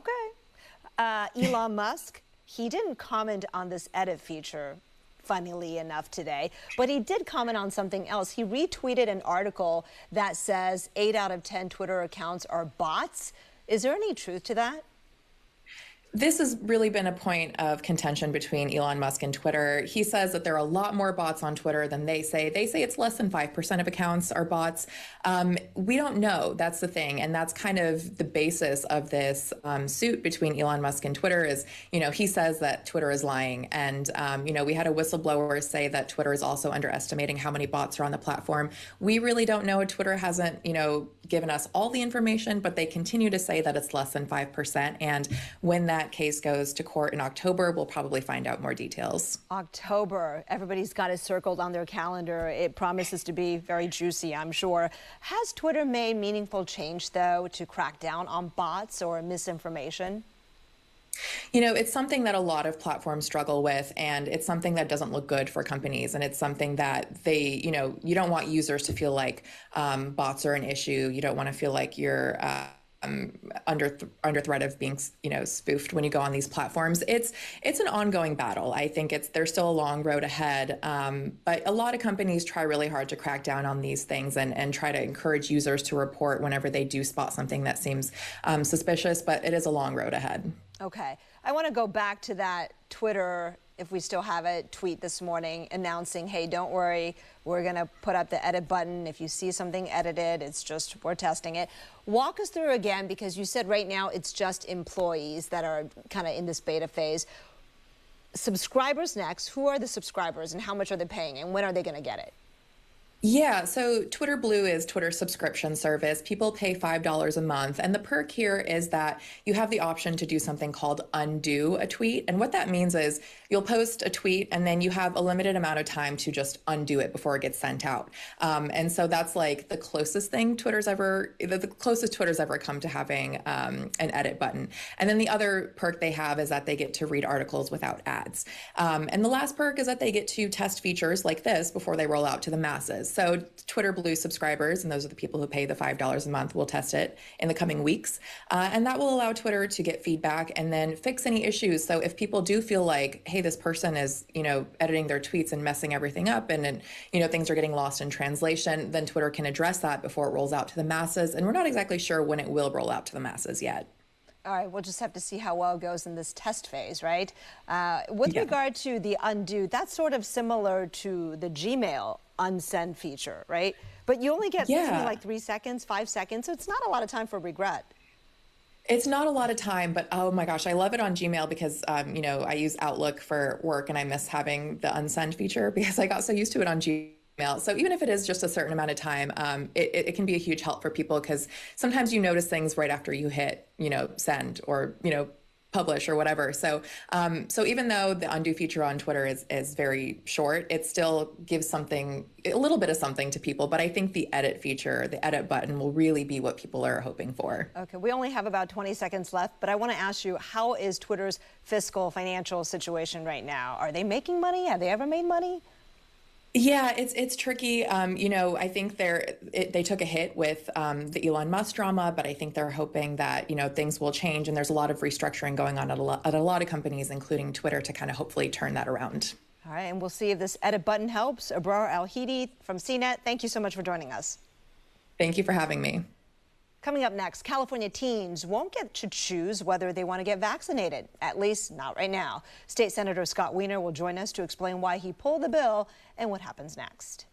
Okay. Elon Musk, he didn't comment on this edit feature, funnily enough, today, but he did comment on something else. He retweeted an article that says 8 out of 10 Twitter accounts are bots. Is there any truth to that? This has really been a point of contention between Elon Musk and Twitter. He says that there are a lot more bots on Twitter than they say. They say it's less than 5% of accounts are bots. We don't know. That's the thing. And that's kind of the basis of this suit between Elon Musk and Twitter is, he says that Twitter is lying. And, we had a whistleblower say that Twitter is also underestimating how many bots are on the platform. We really don't know. Twitter hasn't, given us all the information, but they continue to say that it's less than 5%. And when that case goes to court in October, we'll probably find out more details. October, everybody's got it circled on their calendar. It promises to be very juicy, I'm sure. Has Twitter made meaningful change, though, to crack down on bots or misinformation? It's something that a lot of platforms struggle with, and it's something that doesn't look good for companies. And it's something that you don't want users to feel like bots are an issue. You don't want to feel like you're under threat of being, spoofed when you go on these platforms. It's an ongoing battle. I think there's still a long road ahead. But a lot of companies try really hard to crack down on these things and try to encourage users to report whenever they do spot something that seems suspicious. But it is a long road ahead. Okay. I want to go back to that Twitter, if we still have it, tweet this morning announcing, hey, don't worry, we're going to put up the edit button. If you see something edited, it's just, we're testing it. Walk us through again, because you said right now it's just employees that are kind of in this beta phase. Subscribers next. Who are the subscribers and how much are they paying and when are they going to get it? Yeah, so Twitter Blue is Twitter's subscription service. People pay $5 a month. And the perk here is that you have the option to do something called undo a tweet. And what that means is you'll post a tweet and then you have a limited amount of time to just undo it before it gets sent out. And so that's like the closest Twitter's ever come to having an edit button. And then the other perk they have is that they get to read articles without ads. And the last perk is that they get to test features like this before they roll out to the masses. So Twitter Blue subscribers, and those are the people who pay the $5 a month, will test it in the coming weeks. And that will allow Twitter to get feedback and then fix any issues. So if people do feel like, hey, this person is, editing their tweets and messing everything up and things are getting lost in translation, then Twitter can address that before it rolls out to the masses. And we're not exactly sure when it will roll out to the masses yet. All right, we'll just have to see how well it goes in this test phase, right? With regard to the undo, that's sort of similar to the Gmail unsend feature, right? But you only get something like 3 seconds, 5 seconds, so it's not a lot of time for regret. It's not a lot of time, but oh my gosh, I love it on Gmail because, I use Outlook for work and I miss having the unsend feature because I got so used to it on Gmail. So even if it is just a certain amount of time, it can be a huge help for people because sometimes you notice things right after you hit, send or, publish or whatever. So even though the undo feature on Twitter is very short, it still gives a little bit of something to people. But I think the edit feature, the edit button will really be what people are hoping for. Okay, we only have about 20 seconds left, but I want to ask you, how is Twitter's financial situation right now? Are they making money? Have they ever made money? Yeah, it's tricky. I think they took a hit with the Elon Musk drama, but I think they're hoping that, things will change. And there's a lot of restructuring going on at a lot of companies, including Twitter, to kind of hopefully turn that around. All right, and we'll see if this edit button helps. Abrar Al-Hidi from CNET, thank you so much for joining us. Thank you for having me. Coming up next, California teens won't get to choose whether they want to get vaccinated, at least not right now. State Senator Scott Wiener will join us to explain why he pulled the bill and what happens next.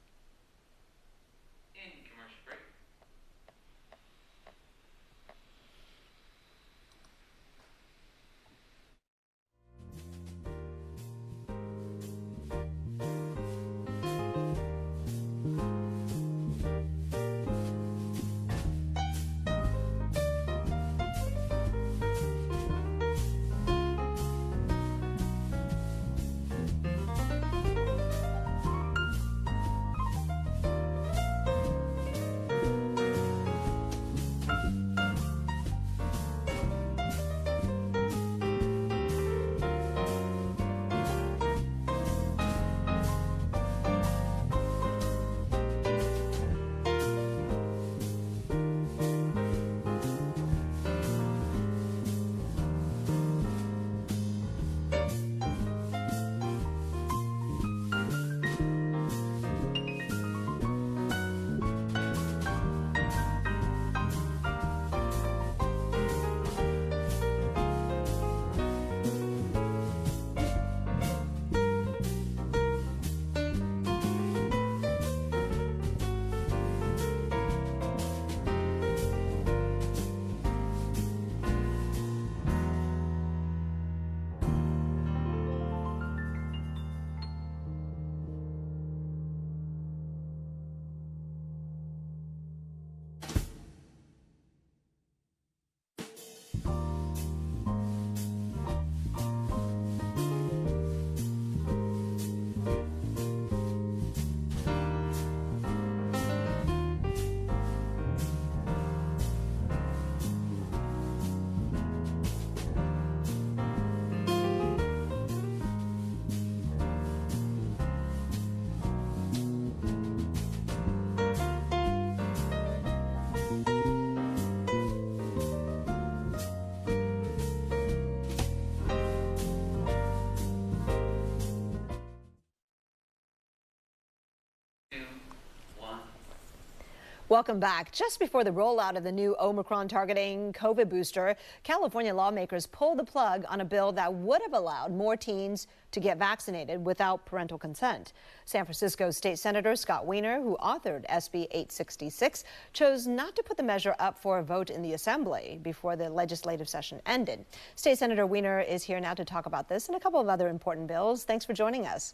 Welcome back. Just before the rollout of the new Omicron targeting COVID booster, California lawmakers pulled the plug on a bill that would have allowed more teens to get vaccinated without parental consent. San Francisco State Senator Scott Wiener, who authored SB 866, chose not to put the measure up for a vote in the Assembly before the legislative session ended. State Senator Wiener is here now to talk about this and a couple of other important bills. Thanks for joining us.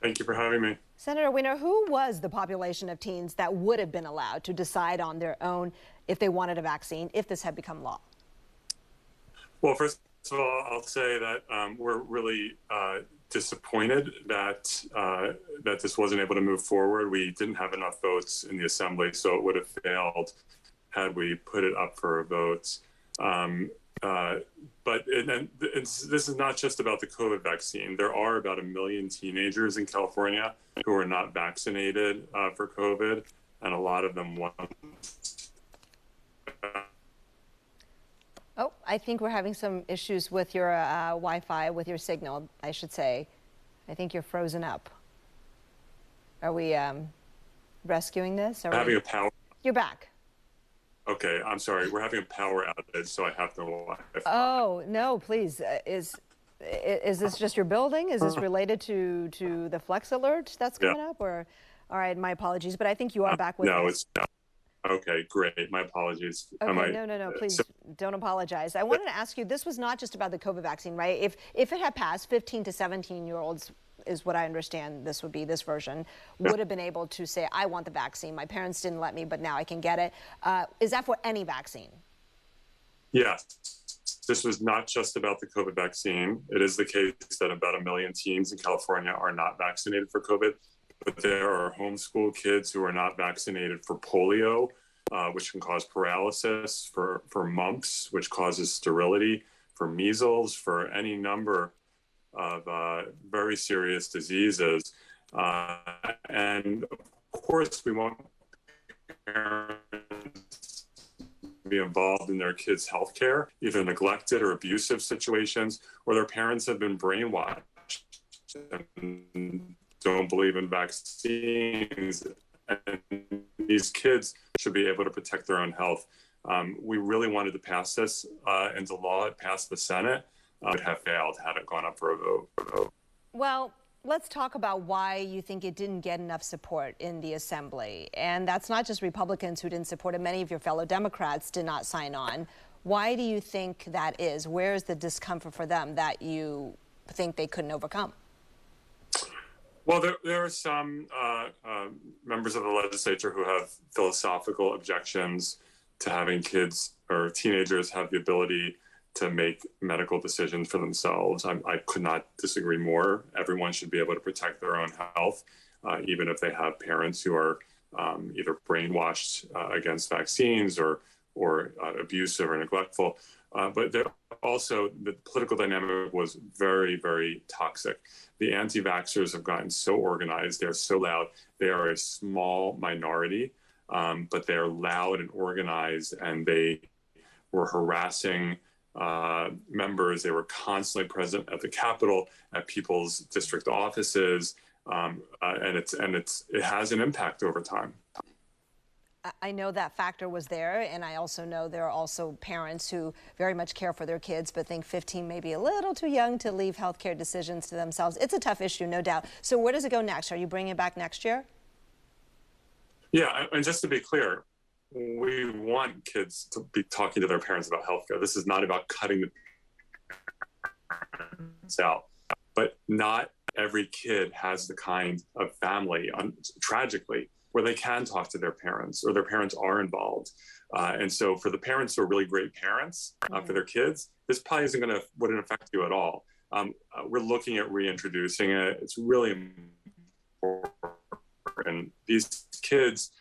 Thank you for having me. Senator Wiener, who was the population of teens that would have been allowed to decide on their own if they wanted a vaccine, if this had become law? Well, first of all, I'll say that we're really disappointed that that this wasn't able to move forward. We didn't have enough votes in the Assembly, so it would have failed had we put it up for a vote. But this is not just about the COVID vaccine. There are about 1 million teenagers in California who are not vaccinated for COVID, and a lot of them want. Oh, I think we're having some issues with your Wi-Fi, with your signal, I should say. I think you're frozen up. Are we rescuing this? Having a power. You're back. Okay, I'm sorry. We're having a power outage, so I have to Wi-Fi. Oh, no, please. Is this just your building? Is this related to the Flex alert that's coming up? Or, all right, my apologies, but I think you are back with us. No, it's not. Okay, great. My apologies. Okay, no, please don't apologize. I wanted to ask you, this was not just about the COVID vaccine, right? If it had passed, 15 to 17-year-olds is what I understand this would be, this version, would have been able to say, I want the vaccine. My parents didn't let me, but now I can get it. Is that for any vaccine? Yes. This was not just about the COVID vaccine. It is the case that about 1 million teens in California are not vaccinated for COVID, but there are homeschool kids who are not vaccinated for polio, which can cause paralysis, for mumps, which causes sterility, for measles, for any number of very serious diseases. And of course, we want parents to be involved in their kids' health care, either neglected or abusive situations, or their parents have been brainwashed and don't believe in vaccines. And these kids should be able to protect their own health. We really wanted to pass this into law. It passed the Senate. Would have failed had it gone up for a vote. Well, let's talk about why you think it didn't get enough support in the Assembly. And that's not just Republicans who didn't support it. Many of your fellow Democrats did not sign on. Why do you think that is? Where is the discomfort for them that you think they couldn't overcome? Well, there are some members of the legislature who have philosophical objections to having kids or teenagers have the ability to make medical decisions for themselves. I could not disagree more. Everyone should be able to protect their own health, even if they have parents who are either brainwashed against vaccines or abusive or neglectful. But there also, the political dynamic was very, very toxic. The anti-vaxxers have gotten so organized. They're so loud. They are a small minority, but they're loud and organized, and they were harassing members. They were constantly present at the Capitol, at people's district offices, and it has an impact over time. I know that factor was there, and I also know there are also parents who very much care for their kids, but think 15 may be a little too young to leave healthcare decisions to themselves. It's a tough issue, no doubt. So where does it go next? Are you bringing it back next year? Yeah, and just to be clear, we want kids to be talking to their parents about healthcare. This is not about cutting the parents out, but not every kid has the kind of family, tragically, where they can talk to their parents or their parents are involved. And so for the parents who are really great parents for their kids, this probably wouldn't affect you at all. We're looking at reintroducing it. It's really important. These kids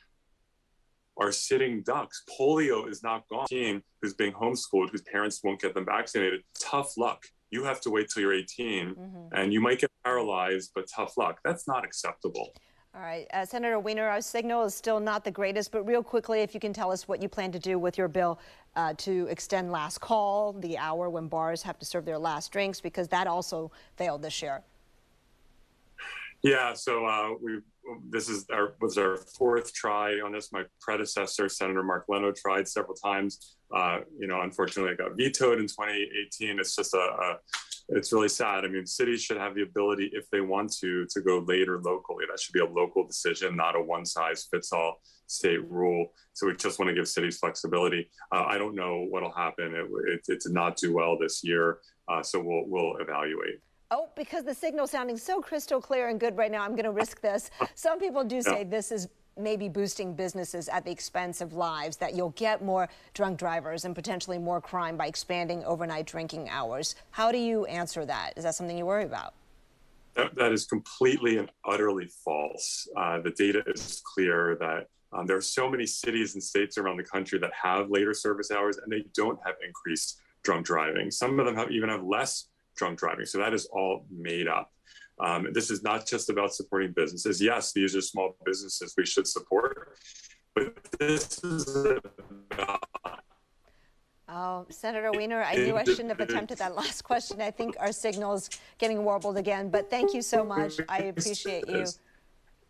are sitting ducks. Polio is not gone. Teen who's being homeschooled, whose parents won't get them vaccinated, tough luck. You have to wait till you're 18 and you might get paralyzed, but tough luck. That's not acceptable. All right, Senator Wiener, our signal is still not the greatest, but real quickly, if you can tell us what you plan to do with your bill to extend last call, the hour when bars have to serve their last drinks, because that also failed this year. Yeah, so we was our fourth try on this. My predecessor, Senator Mark Leno, tried several times. Unfortunately, it got vetoed in 2018. It's just it's really sad. I mean, cities should have the ability, if they want to go later locally. That should be a local decision, not a one-size-fits-all state rule. So we just want to give cities flexibility. I don't know what'll happen. It did not do well this year, so we'll evaluate. Oh, because the signal's sounding so crystal clear and good right now, I'm going to risk this. Some people do say this is maybe boosting businesses at the expense of lives, that you'll get more drunk drivers and potentially more crime by expanding overnight drinking hours. How do you answer that? Is that something you worry about? That is completely and utterly false. The data is clear that there are so many cities and states around the country that have later service hours, and they don't have increased drunk driving. Some of them even have less drunk driving. So that is all made up. This is not just about supporting businesses. Yes, these are small businesses we should support, but this is about... Oh, Senator Wiener, I knew I shouldn't have attempted that last question. I think our signal's getting warbled again, but thank you so much. I appreciate you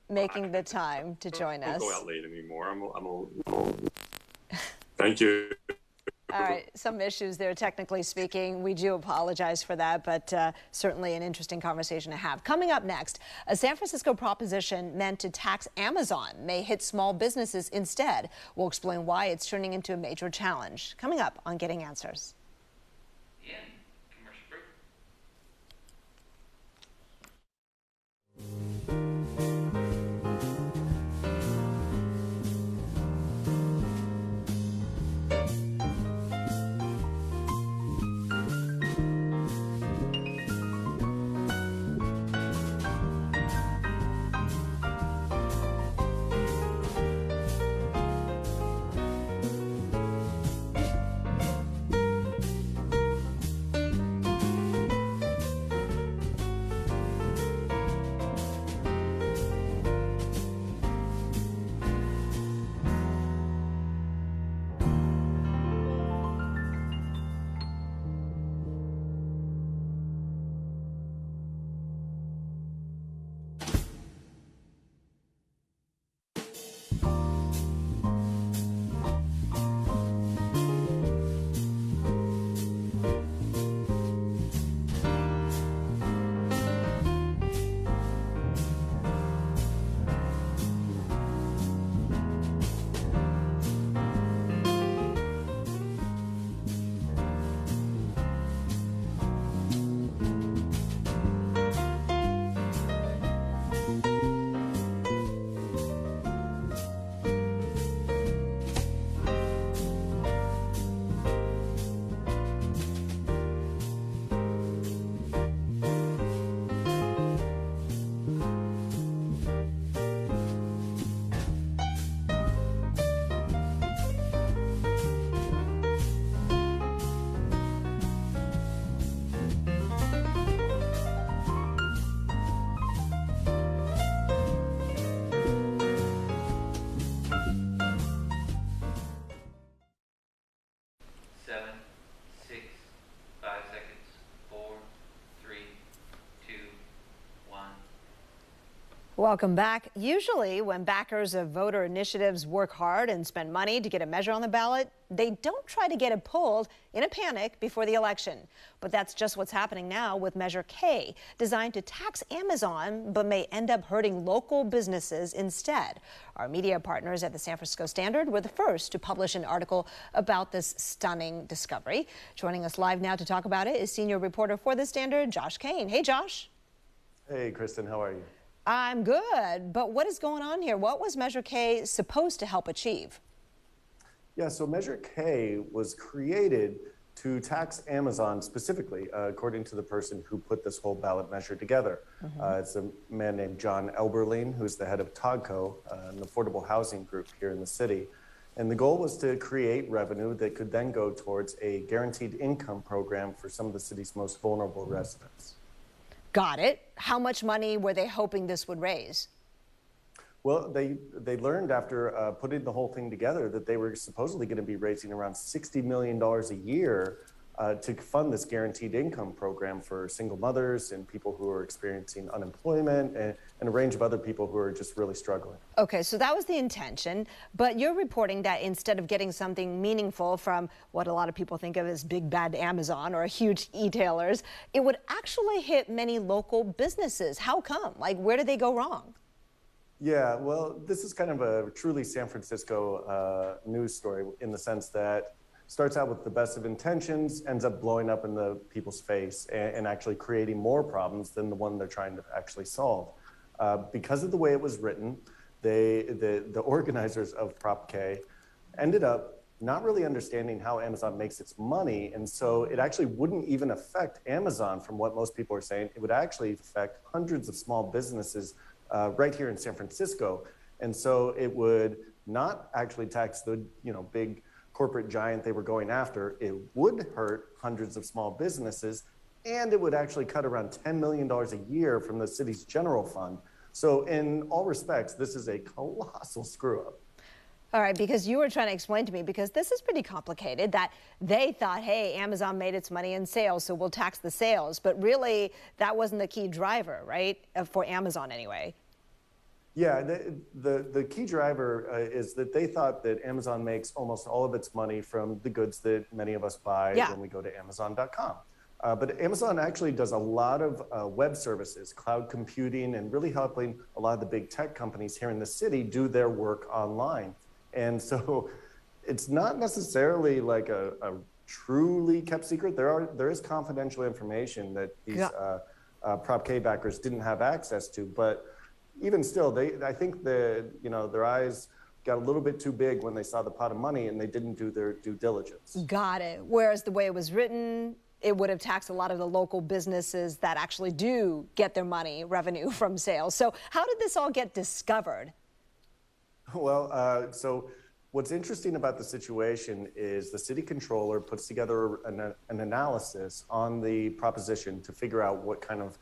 making the time to join us. I don't go out late anymore. Thank you. All right, some issues there, technically speaking. We do apologize for that, but certainly an interesting conversation to have. Coming up next, a San Francisco proposition meant to tax Amazon may hit small businesses instead. We'll explain why it's turning into a major challenge. Coming up on Getting Answers. Yeah, commercial break. Welcome back. Usually when backers of voter initiatives work hard and spend money to get a measure on the ballot, they don't try to get it pulled in a panic before the election. But that's just what's happening now with Measure K, designed to tax Amazon, but may end up hurting local businesses instead. Our media partners at the San Francisco Standard were the first to publish an article about this stunning discovery. Joining us live now to talk about it is senior reporter for the Standard, Josh Kane. Hey, Josh. Hey, Kristen, how are you? I'm good, but what is going on here? What was Measure K supposed to help achieve? Yeah, so Measure K was created to tax Amazon specifically, according to the person who put this whole ballot measure together. It's a man named John Elberlein, who's the head of TOGCO, an affordable housing group here in the city. And the goal was to create revenue that could then go towards a guaranteed income program for some of the city's most vulnerable residents. Got it. How much money were they hoping this would raise? Well, they learned after putting the whole thing together that they were supposedly going to be raising around $60 million a year to fund this guaranteed income program for single mothers and people who are experiencing unemployment and a range of other people who are just really struggling. Okay, so that was the intention, but you're reporting that instead of getting something meaningful from what a lot of people think of as big bad Amazon or huge e-tailers, it would actually hit many local businesses. How come? Like, where did they go wrong? Yeah, well, this is kind of a truly San Francisco news story in the sense that starts out with the best of intentions, ends up blowing up in the people's face and actually creating more problems than the one they're trying to actually solve. Because of the way it was written, the organizers of propK ended up not really understanding how Amazon makes its money, and so it actually wouldn't even affect Amazon from what most people are saying. It would actually affect hundreds of small businesses right here in San Francisco. And so it would not actually tax the big corporate giant they were going after. It would hurt hundreds of small businesses, and it would actually cut around $10 million a year from the city's general fund. So in all respects, this is a colossal screw up. All right, because you were trying to explain to me, because this is pretty complicated, that they thought, hey, Amazon made its money in sales, so we'll tax the sales. But really, that wasn't the key driver, right? For Amazon anyway. Yeah, the key driver is that they thought that Amazon makes almost all of its money from the goods that many of us buy when we go to Amazon.com. But Amazon actually does a lot of web services, cloud computing, and really helping a lot of the big tech companies here in the city do their work online. And so it's not necessarily like a truly kept secret. There is confidential information that these propK backers didn't have access to, but even still, I think their eyes got a little bit too big when they saw the pot of money and they didn't do their due diligence. Got it. Whereas the way it was written, it would have taxed a lot of the local businesses that actually do get their revenue from sales. So how did this all get discovered? Well, so what's interesting about the situation is the city controller puts together an analysis on the proposition to figure out what kind of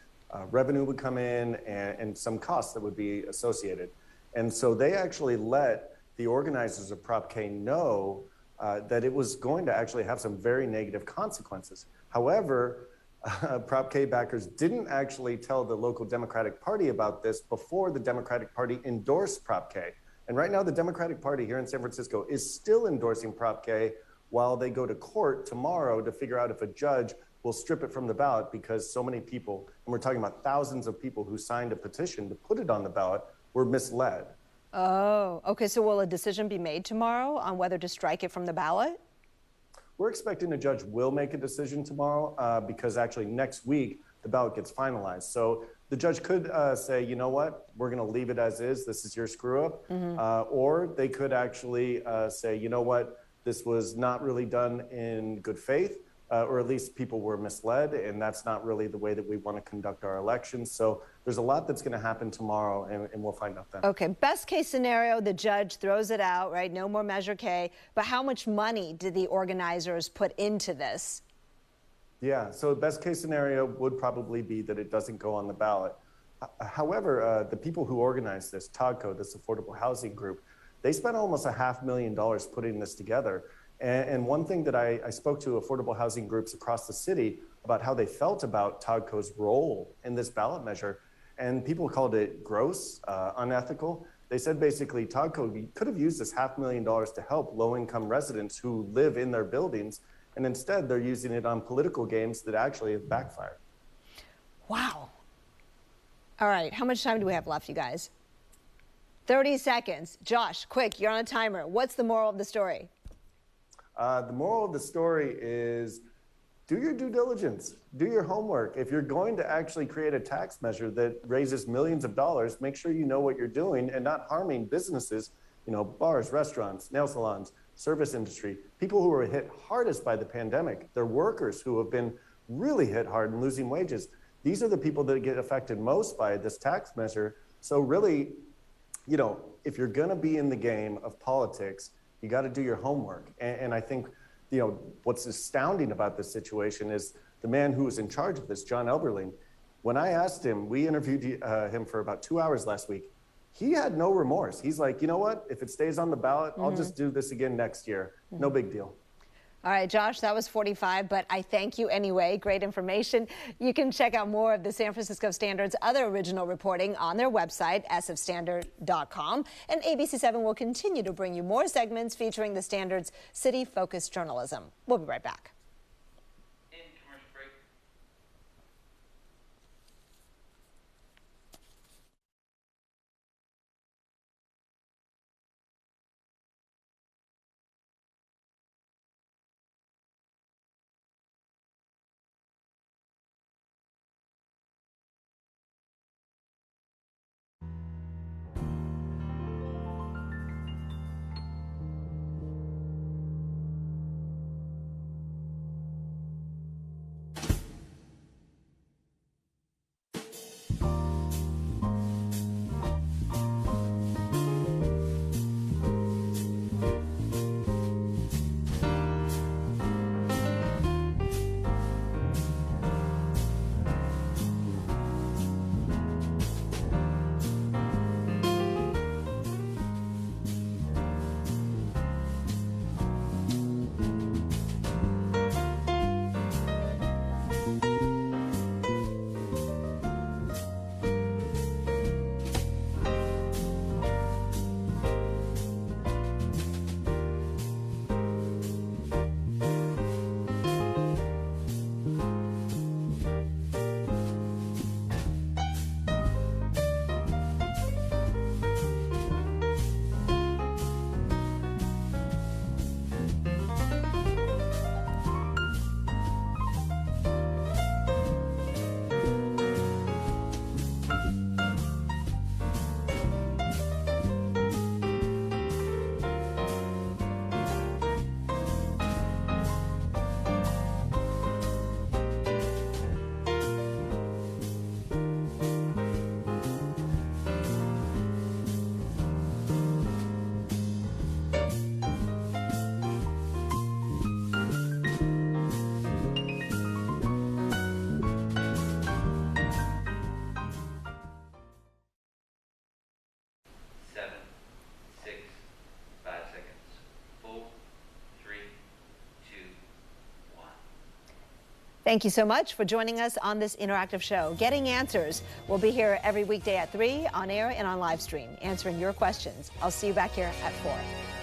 revenue would come in and some costs that would be associated. And so they actually let the organizers of propK know that it was going to actually have some very negative consequences. However, propK backers didn't actually tell the local Democratic Party about this before the Democratic Party endorsed propK. And right now, the Democratic Party here in San Francisco is still endorsing propK while they go to court tomorrow to figure out if a judge will strip it from the ballot because so many people, and we're talking about thousands of people who signed a petition to put it on the ballot, were misled. Oh, okay. So will a decision be made tomorrow on whether to strike it from the ballot? We're expecting a judge will make a decision tomorrow because actually next week the ballot gets finalized. So the judge could say, you know what, we're going to leave it as is. This is your screw up. Or they could actually say, you know what, this was not really done in good faith. Or at least people were misled, and that's not really the way that we want to conduct our elections. So there's a lot that's going to happen tomorrow, and we'll find out then. Okay, best case scenario, the judge throws it out, right? No more Measure K. But how much money did the organizers put into this? Yeah, so best case scenario would probably be that it doesn't go on the ballot. However, the people who organized this, TODCO, this affordable housing group, they spent almost $500,000 putting this together. And one thing that I spoke to affordable housing groups across the city about how they felt about TODCO's role in this ballot measure, and people called it gross, unethical. They said basically TODCO could have used this $500,000 to help low-income residents who live in their buildings, and instead they're using it on political games that actually have backfired. Wow. All right, how much time do we have left, you guys? 30 seconds. Josh, quick, you're on a timer. What's the moral of the story? The moral of the story is do your due diligence, do your homework. If you're going to actually create a tax measure that raises millions of dollars, make sure you know what you're doing and not harming businesses, bars, restaurants, nail salons, service industry, people who are hit hardest by the pandemic. They're workers who have been really hit hard and losing wages. These are the people that get affected most by this tax measure. So really, if you're going to be in the game of politics, you got to do your homework. And I think, what's astounding about this situation is the man who was in charge of this, John Elberling. When I asked him, we interviewed him for about 2 hours last week. He had no remorse. He's like, you know what? If it stays on the ballot, I'll just do this again next year. No big deal. All right, Josh, that was 45, but I thank you anyway. Great information. You can check out more of the San Francisco Standard's other original reporting on their website, sfstandard.com. And ABC7 will continue to bring you more segments featuring the Standard's city-focused journalism. We'll be right back. In commercial break. Thank you so much for joining us on this interactive show. Getting Answers will be here every weekday at 3 on air and on live stream, answering your questions. I'll see you back here at 4.